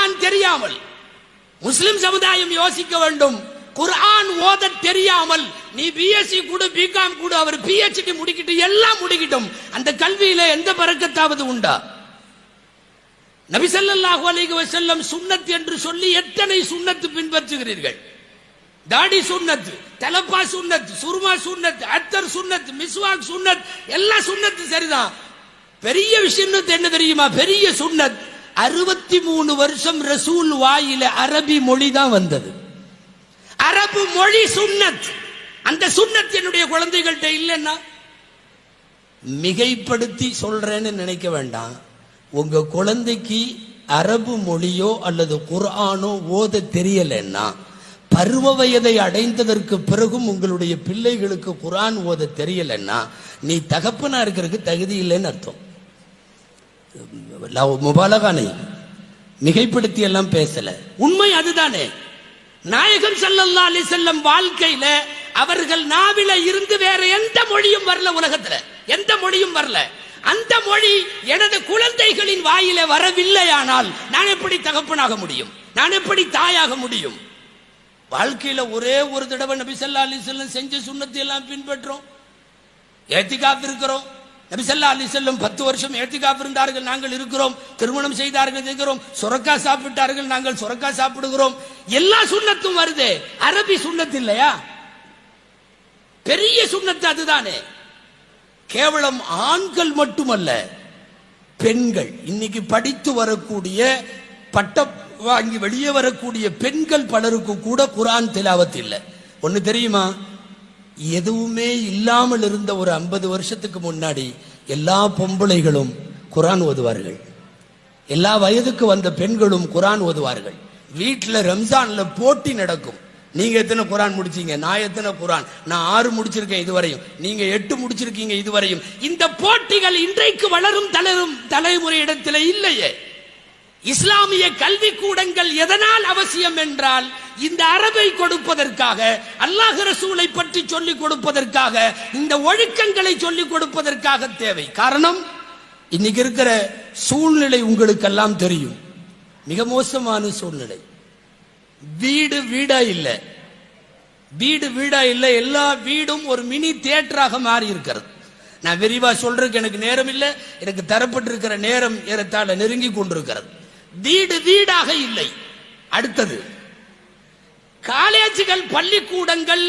குர்ஆன் தெரியாமல். முஸ்லிம் சமுதாயம் யோசிக்க வேண்டும். குர்ஆன் ஓத தெரியாமல் நீ பிஎஸ்சி கூட பிகாம் கூட அவர் பிஹெச்டி முடிக்கிட்டு எல்லாம் முடிக்கிட்டும், அந்த கல்வியில எந்த பரக்கத்தாவது உண்டா? நபி ஸல்லல்லாஹு அலைஹி வஸல்லம் சுன்னத் என்று சொல்லி எத்தனை சுன்னத்து பின்பற்றுகிறீர்கள்? தாடி சுன்னத், தலப்பா சுன்னத், சுர்மா சுன்னத், அத்தர் சுன்னத், மிஸ்வாக் சுன்னத், எல்லா சுன்னத்து சரிதான். பெரிய விஷயம் என்ன தெரியுமா? பெரிய சுன்னத் 63 வருஷம் ரசூல் வாயில அரபி மொழி தான் வந்தது. அரபு மொழி சுன்னத். அந்த சுன்னத் என்னுடைய குழந்தைகள்கிட்ட இல்லைன்னா, மிகைப்படுத்தி சொல்றேன்னு நினைக்க வேண்டாம். உங்க குழந்தைக்கு அரபு மொழியோ அல்லது குர்ஆனோ ஓத தெரியலன்னா, பருவ வயதை அடைந்ததற்கு பிறகும் உங்களுடைய பிள்ளைகளுக்கு குர்ஆன் ஓத தெரியலன்னா, நீ தகப்பனா இருக்கிறதுக்கு தகுதி இல்லைன்னு அர்த்தம். முபாலகானை மிகைப்படுத்தி எல்லாம் பேசல, உண்மை அதுதானே. நாயகம் ஸல்லல்லாஹு அலைஹி வஸல்லம் வாழ்க்கையில அவர்கள் நாவில இருந்து வேற எந்த மொழியும் வரல, உலகத்துல எந்த மொழியும் வரல. அந்த மொழி எனது குழந்தைகளின் வாயில வரவில்லையானால் நான் எப்படி தகப்பனாக முடியும்? நான் எப்படி தாயாக முடியும்? வாழ்க்கையில ஒரே ஒரு தடவை நபி ஸல்லல்லாஹு அலைஹி வஸல்லம் செஞ்ச சுன்னத்தை எல்லாம் பின்பற்றோம். ஏத்திகாஃப் இருக்கிறோம். நபி ஸல்லல்லாஹு அலைஹி வஸல்லம் 10 வருஷம் ஏத்திகாஃப் இருந்தார்கள், நாங்கள் இருக்கிறோம். திருமணம் செய்தார்கள், இருக்கிறோம். சுரக்கா சாப்பிட்டார்கள், நாங்கள் சுரக்கா சாப்பிடுகிறோம். எல்லா சுன்னத்தும் வருதே, அரபி சுன்னத் இல்லையா? பெரிய சுன்னத்து அதுதானே. கேவலம் ஆண்கள் மட்டுமல்ல, பெண்கள் இன்னைக்கு படித்து வரக்கூடிய, பட்டம் வாங்கி வெளியே வரக்கூடிய பெண்கள் பலருக்கு கூட குர்ஆன் திலாவத் இல்லை. ஒன்னு தெரியுமா? எதுவுமே இல்லாமல் இருந்த ஒரு 50 வருஷத்துக்கு முன்னாடி எல்லா பொம்பளைகளும் குர்ஆன் ஓதுவார்கள். எல்லா வயதுக்கு வந்த பெண்களும் குர்ஆன் ஓதுவார்கள். வீட்டில் ரம்ஜான்ல போட்டி நடக்கும். நீங்க எத்தனை குர்ஆன் முடிச்சீங்க? நான் எத்தனை குர்ஆன்? நான் 6 முடிச்சிருக்கேன் இதுவரையும், நீங்க 8 முடிச்சிருக்கீங்க இதுவரையும். இந்த போட்டிகள் இன்றைக்கு வளரும் தலைமுறையிடத்தில் இல்லையே. இஸ்லாமிய கல்வி கூடங்கள் எதனால் அவசியம் என்றால், இந்த அரபை கொடுப்பதற்காக, அல்லாஹ் ரசூலை பற்றி சொல்லிக் கொடுப்பதற்காக, இந்த ஒழுக்கங்களை சொல்லிக் கொடுப்பதற்காக தேவை. காரணம், இன்னைக்கு இருக்கிற சூழ்நிலை உங்களுக்கெல்லாம் தெரியும். மிக மோசமான சூழ்நிலை. வீடு வீடா இல்லை, வீடு வீடா இல்லை. எல்லா வீடும் ஒரு மினி தியேட்டராக மாறி இருக்கிறது. நான் விரிவா சொல்றதுக்கு எனக்கு நேரம் இல்லை. எனக்கு தரப்பட்டிருக்கிற நேரம் ஏறத்தாழ நெருங்கி கொண்டிருக்கிறது. வீடு வீடாக இல்லை. அடுத்தது, காலேஜுகள், பள்ளிக்கூடங்கள்